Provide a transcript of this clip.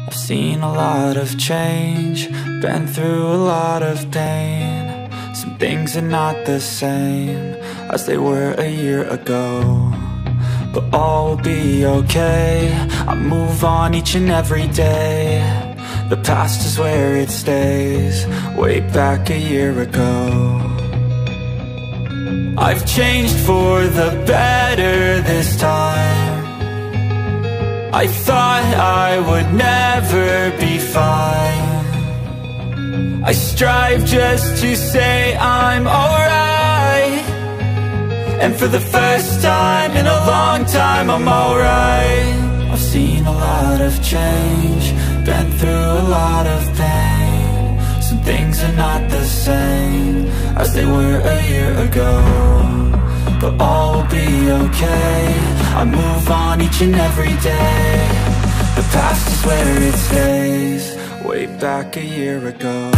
I've seen a lot of change, been through a lot of pain. Some things are not the same as they were a year ago, but all will be okay. I move on each and every day. The past is where it stays, way back a year ago. I've changed for the better this time. I thought I would never be fine. I strive just to say I'm alright, and for the first time in a long time I'm alright. I've seen a lot of change, been through a lot of pain. Some things are not the same as they were a year ago, but all will be okay. I move on each and every day. The past is where it stays, way back a year ago.